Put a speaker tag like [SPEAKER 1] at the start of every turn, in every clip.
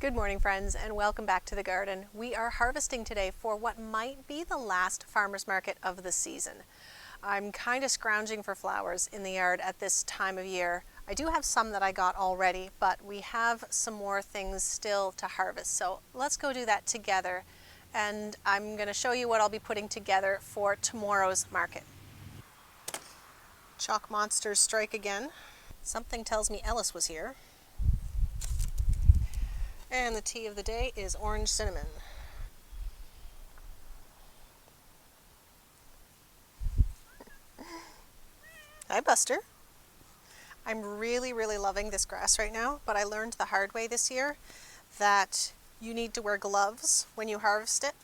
[SPEAKER 1] Good morning, friends, and welcome back to the garden. We are harvesting today for what might be the last farmer's market of the season. I'm kind of scrounging for flowers in the yard at this time of year. I do have some that I got already, but we have some more things still to harvest. So let's go do that together. And I'm going to show you what I'll be putting together for tomorrow's market. Chalk monsters strike again. Something tells me Ellis was here. And the tea of the day is orange cinnamon. Hi, Buster. I'm really loving this grass right now, but I learned the hard way this year that you need to wear gloves when you harvest it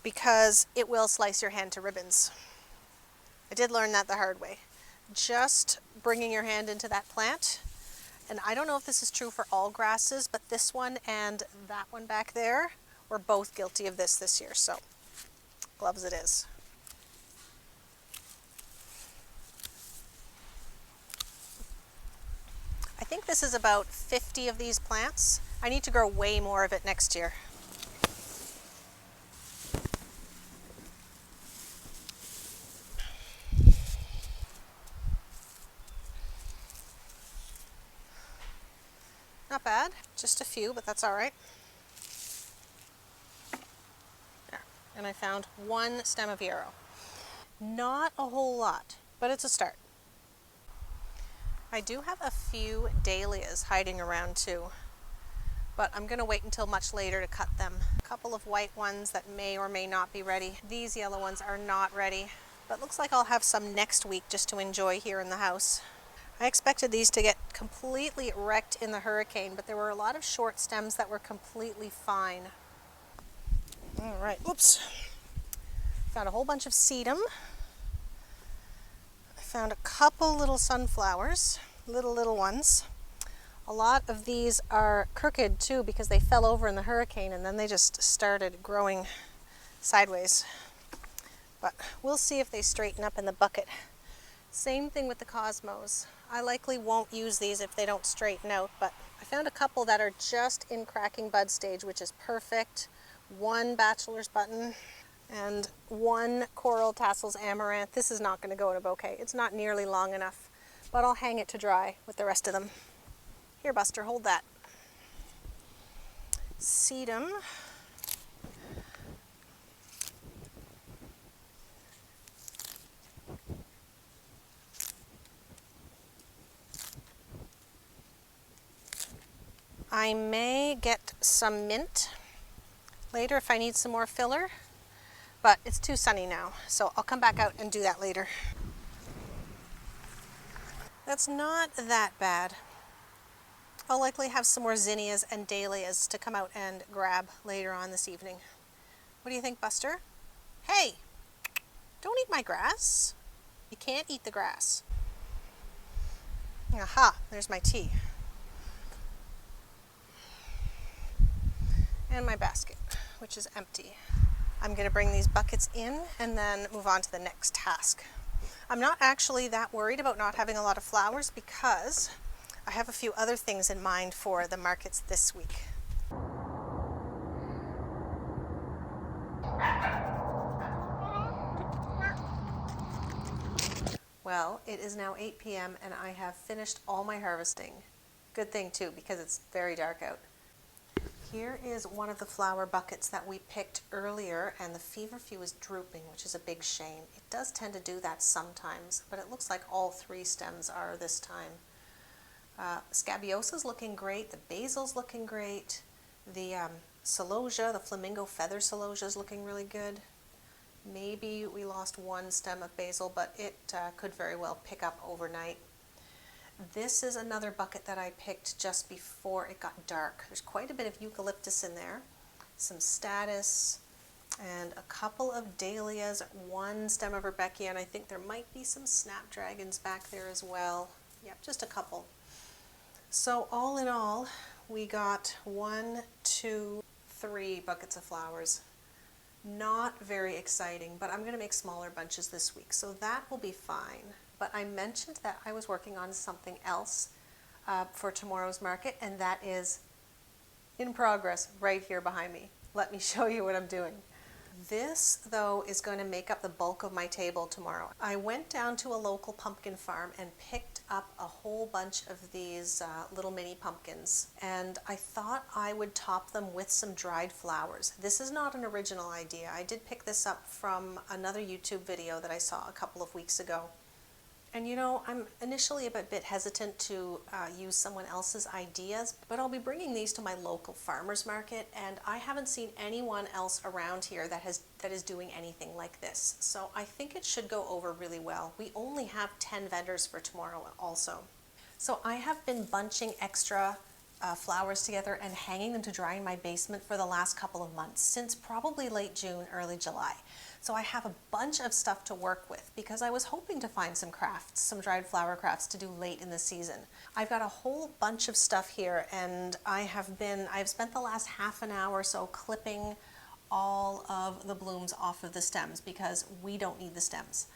[SPEAKER 1] because it will slice your hand to ribbons. I did learn that the hard way. Just bringing your hand into that plant, and I don't know if this is true for all grasses, but this one and that one back there were both guilty of this year, so gloves it is. I think this is about 50 of these plants. I need to grow way more of it next year. Not bad, just a few, but that's all right. There. And I found one stem of yarrow. Not a whole lot, but it's a start. I do have a few dahlias hiding around too, but I'm going to wait until much later to cut them. A couple of white ones that may or may not be ready. These yellow ones are not ready, but looks like I'll have some next week just to enjoy here in the house. I expected these to get completely wrecked in the hurricane, but there were a lot of short stems that were completely fine. All right, oops. Found a whole bunch of sedum. I found a couple little sunflowers, little ones. A lot of these are crooked too because they fell over in the hurricane and then they just started growing sideways. But we'll see if they straighten up in the bucket. Same thing with the cosmos. I likely won't use these if they don't straighten out, but I found a couple that are just in cracking bud stage, which is perfect. One bachelor's button and one coral tassels amaranth. This is not going to go in a bouquet. It's not nearly long enough, but I'll hang it to dry with the rest of them. Here, Buster, hold that. Sedum. I may get some mint later if I need some more filler, but it's too sunny now, so I'll come back out and do that later. That's not that bad. I'll likely have some more zinnias and dahlias to come out and grab later on this evening. What do you think, Buster? Hey, don't eat my grass. You can't eat the grass. Aha, there's my tea. And my basket, which is empty. I'm going to bring these buckets in and then move on to the next task. I'm not actually that worried about not having a lot of flowers because I have a few other things in mind for the markets this week. Well, it is now 8 p.m. and I have finished all my harvesting. Good thing too, because it's very dark out. Here is one of the flower buckets that we picked earlier, and the feverfew is drooping, which is a big shame. It does tend to do that sometimes, but it looks like all three stems are this time. Scabiosa's looking great, the basil's looking great, the celosia, the flamingo feather celosia is looking really good. Maybe we lost one stem of basil, but it could very well pick up overnight. This is another bucket that I picked just before it got dark. There's quite a bit of eucalyptus in there, some statice, and a couple of dahlias, one stem of Rudbeckia, and I think there might be some snapdragons back there as well. Yep, just a couple. So all in all, we got 1, 2, 3 buckets of flowers. Not very exciting, but I'm going to make smaller bunches this week, so that will be fine. But I mentioned that I was working on something else for tomorrow's market, and that is in progress right here behind me. Let me show you what I'm doing. This, though, is going to make up the bulk of my table tomorrow. I went down to a local pumpkin farm and picked up a whole bunch of these little mini pumpkins, and I thought I would top them with some dried flowers. This is not an original idea. I did pick this up from another YouTube video that I saw a couple of weeks ago. And you know, I'm initially a bit hesitant to use someone else's ideas, but I'll be bringing these to my local farmers market, and I haven't seen anyone else around here that is doing anything like this. So I think it should go over really well. We only have 10 vendors for tomorrow also. So I have been bunching extra flowers together and hanging them to dry in my basement for the last couple of months, since probably late June, early July. So I have a bunch of stuff to work with because I was hoping to find some crafts, some dried flower crafts to do late in the season. I've got a whole bunch of stuff here, and I've spent the last half an hour or so clipping all of the blooms off of the stems because we don't need the stems.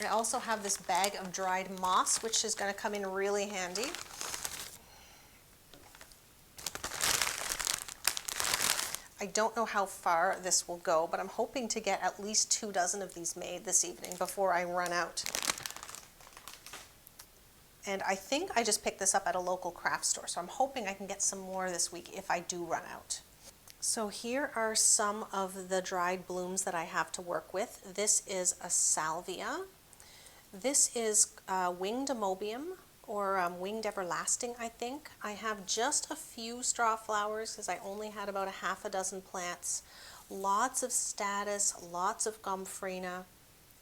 [SPEAKER 1] I also have this bag of dried moss, which is going to come in really handy. I don't know how far this will go, but I'm hoping to get at least 2 dozen of these made this evening before I run out. And I think I just picked this up at a local craft store, so I'm hoping I can get some more this week if I do run out. So here are some of the dried blooms that I have to work with. This is a salvia. This is winged amoebium, or winged everlasting, I think. I have just a few straw flowers because I only had about a half a dozen plants. Lots of statice, lots of gomphrena,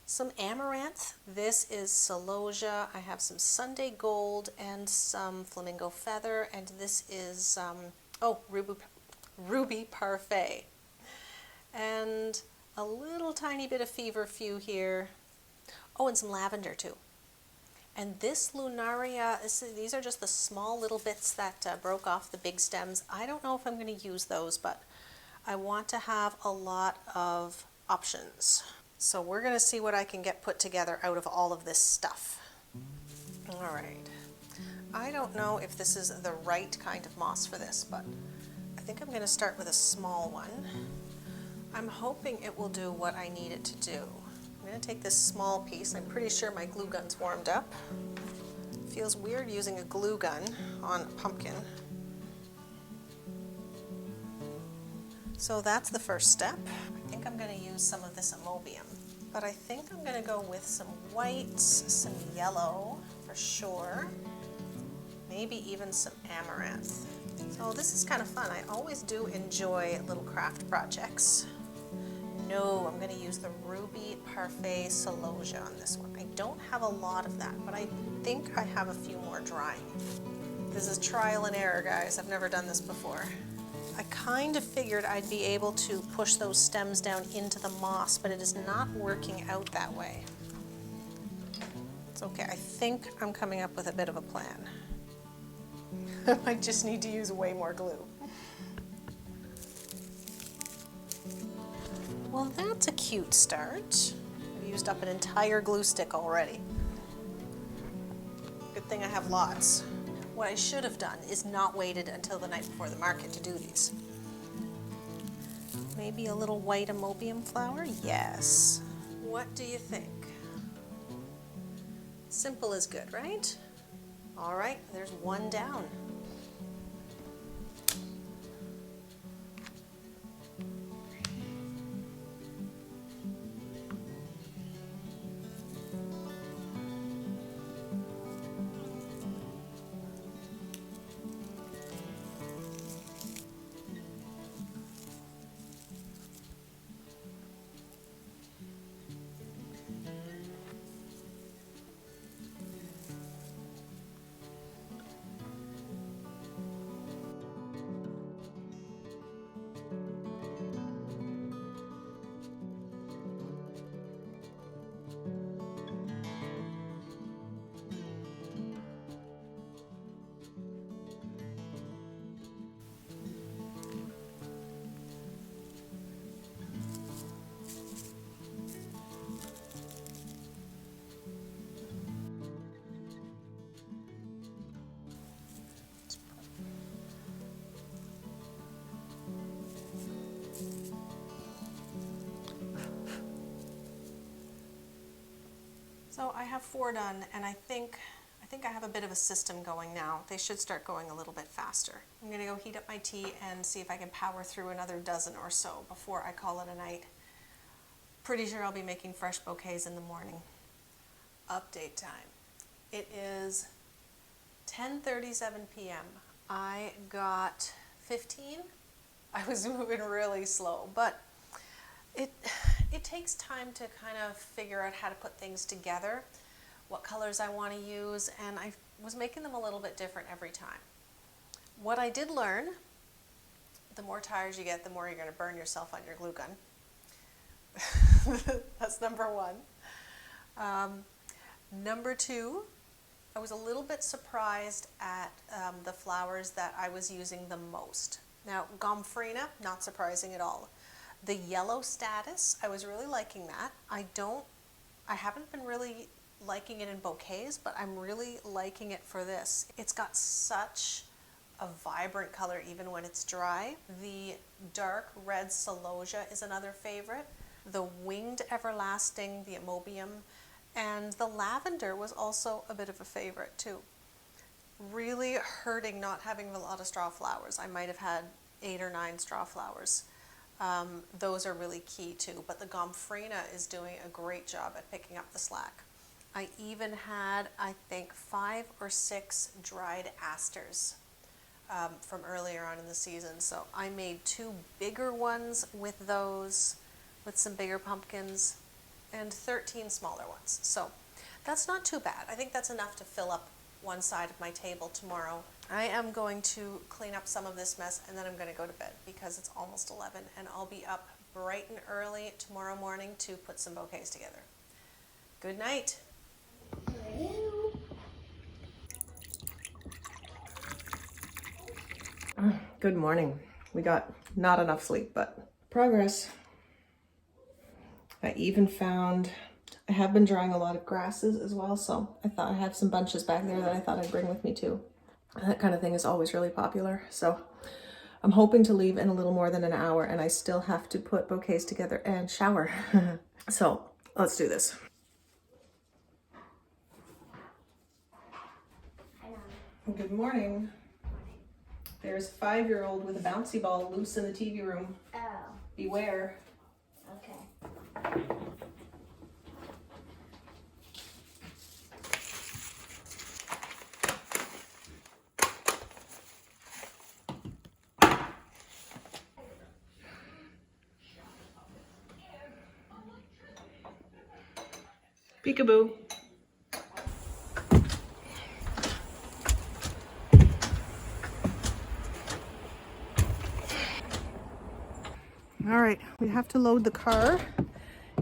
[SPEAKER 1] some amaranth. This is celosia. I have some Sunday gold and some flamingo feather, and this is ruby parfait. And a little tiny bit of feverfew here. Oh, and some lavender too. And this lunaria, these are just the small little bits that broke off the big stems. I don't know if I'm going to use those, but I want to have a lot of options. So we're going to see what I can get put together out of all of this stuff. All right. I don't know if this is the right kind of moss for this, but I think I'm going to start with a small one. I'm hoping it will do what I need it to do. I'm going to take this small piece. I'm pretty sure my glue gun's warmed up. Feels weird using a glue gun on a pumpkin. So that's the first step. I think I'm going to use some of this amoebium, but I think I'm going to go with some whites, some yellow for sure, maybe even some amaranth. So this is kind of fun. I always do enjoy little craft projects. No, I'm going to use the ruby parfait celosia on this one. I don't have a lot of that, but I think I have a few more drying. This is trial and error, guys. I've never done this before. I kind of figured I'd be able to push those stems down into the moss, but it is not working out that way. It's okay. I think I'm coming up with a bit of a plan. I just need to use way more glue. Well, that's a cute start. I've used up an entire glue stick already. Good thing I have lots. What I should have done is not waited until the night before the market to do these. Maybe a little white amoebium flower? Yes. What do you think? Simple is good, right? All right, there's one down. So I have 4 done, and I think I have a bit of a system going now. They should start going a little bit faster. I'm gonna go heat up my tea and see if I can power through another dozen or so before I call it a night. Pretty sure I'll be making fresh bouquets in the morning. Update time. It is 10:37 p.m. I got 15. I was moving really slow, but it takes time to kind of figure out how to put things together, what colors I want to use, and I was making them a little bit different every time. What I did learn, the more tires you get, the more you're going to burn yourself on your glue gun. That's number 1. Number 2, I was a little bit surprised at the flowers that I was using the most. Now, Gomphrena, not surprising at all. The yellow status, I was really liking that. I haven't been really liking it in bouquets, but I'm really liking it for this. It's got such a vibrant color even when it's dry. The dark red celosia is another favorite. The winged everlasting, the amobium, and the lavender was also a bit of a favorite too. Really hurting not having a lot of straw flowers. I might have had 8 or 9 straw flowers. Those are really key too, but the Gomphrena is doing a great job at picking up the slack. I even had, I think, 5 or 6 dried asters from earlier on in the season. So I made 2 bigger ones with those, with some bigger pumpkins, and 13 smaller ones. So that's not too bad. I think that's enough to fill up one side of my table tomorrow. I am going to clean up some of this mess and then I'm going to go to bed because it's almost 11 and I'll be up bright and early tomorrow morning to put some bouquets together. Good night. Good morning. We got not enough sleep, but progress. I even found, I have been drying a lot of grasses as well, so I thought I had some bunches back there that I thought I'd bring with me too. That kind of thing is always really popular, so I'm hoping to leave in a little more than an hour, and I still have to put bouquets together and shower. So let's do this. Good morning. There's a 5-year-old with a bouncy ball loose in the TV room.
[SPEAKER 2] Oh.
[SPEAKER 1] Beware.
[SPEAKER 2] Okay.
[SPEAKER 1] Peekaboo. All right, we have to load the car.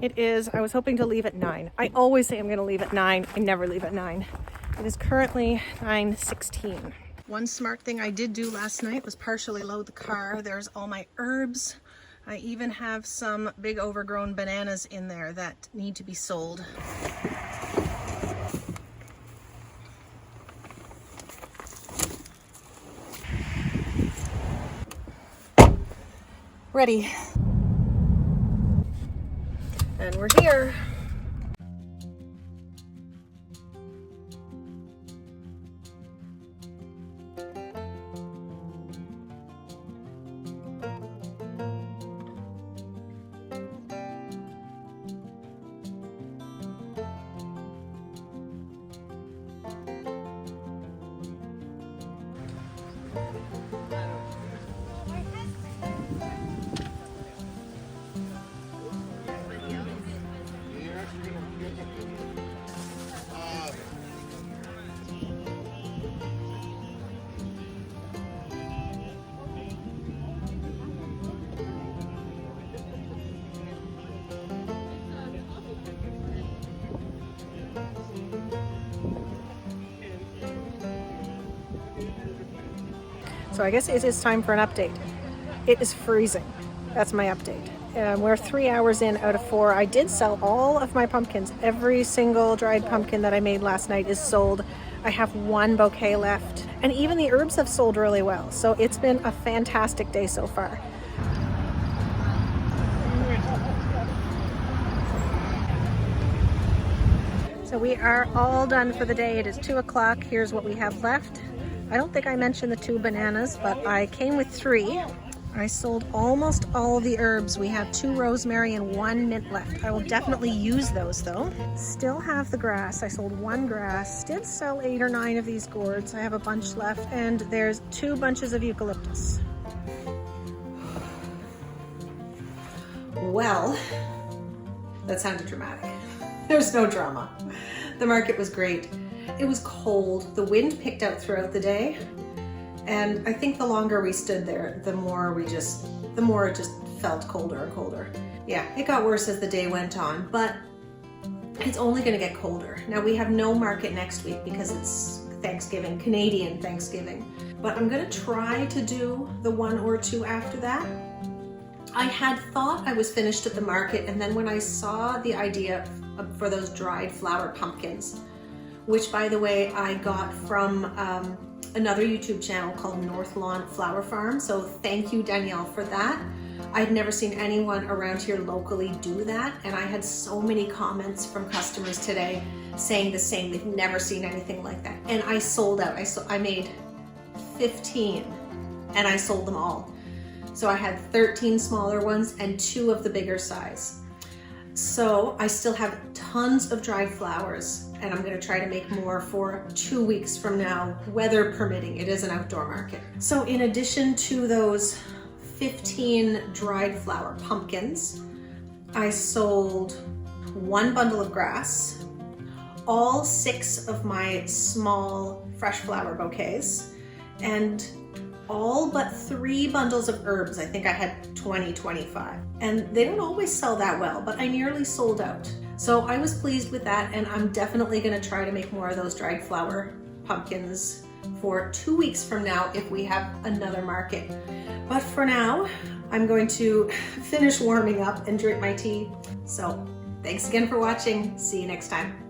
[SPEAKER 1] It is, I was hoping to leave at 9. I always say I'm going to leave at 9. I never leave at 9. It is currently 9:16. One smart thing I did do last night was partially load the car. There's all my herbs. I even have some big overgrown bananas in there that need to be sold. Ready. And we're here. So I guess it is time for an update. It is freezing. That's my update. We're 3 hours in out of 4. I did sell all of my pumpkins. Every single dried pumpkin that I made last night is sold. I have 1 bouquet left. And even the herbs have sold really well. So it's been a fantastic day so far. So we are all done for the day. It is 2 o'clock. Here's what we have left. I don't think I mentioned the 2 bananas, but I came with 3. I sold almost all the herbs. We have 2 rosemary and 1 mint left. I will definitely use those though. Still have the grass. I sold 1 grass. Did sell 8 or 9 of these gourds. I have a bunch left, and there's 2 bunches of eucalyptus. Well, that sounded dramatic. There's no drama. The market was great. It was cold. The wind picked up throughout the day. And I think the longer we stood there, the more it just felt colder and colder. Yeah, it got worse as the day went on, but it's only gonna get colder. Now we have no market next week because it's Thanksgiving, Canadian Thanksgiving. But I'm gonna try to do the 1 or 2 after that. I had thought I was finished at the market, and then when I saw the idea for those dried flower pumpkins, which by the way I got from another YouTube channel called North Lawn Flower Farm, so thank you Danielle for that. I'd never seen anyone around here locally do that, and I had so many comments from customers today saying the same. They've never seen anything like that, and I sold out. I made 15 and I sold them all. So I had 13 smaller ones and 2 of the bigger size. So I still have tons of dried flowers, and I'm gonna try to make more for 2 weeks from now, weather permitting. It is an outdoor market. So in addition to those 15 dried flower pumpkins, I sold 1 bundle of grass, all 6 of my small fresh flower bouquets, and all but 3 bundles of herbs. I think I had 20, 25. And they don't always sell that well, but I nearly sold out. So I was pleased with that, and I'm definitely gonna try to make more of those dried flower pumpkins for 2 weeks from now if we have another market. But for now, I'm going to finish warming up and drink my tea. So thanks again for watching. See you next time.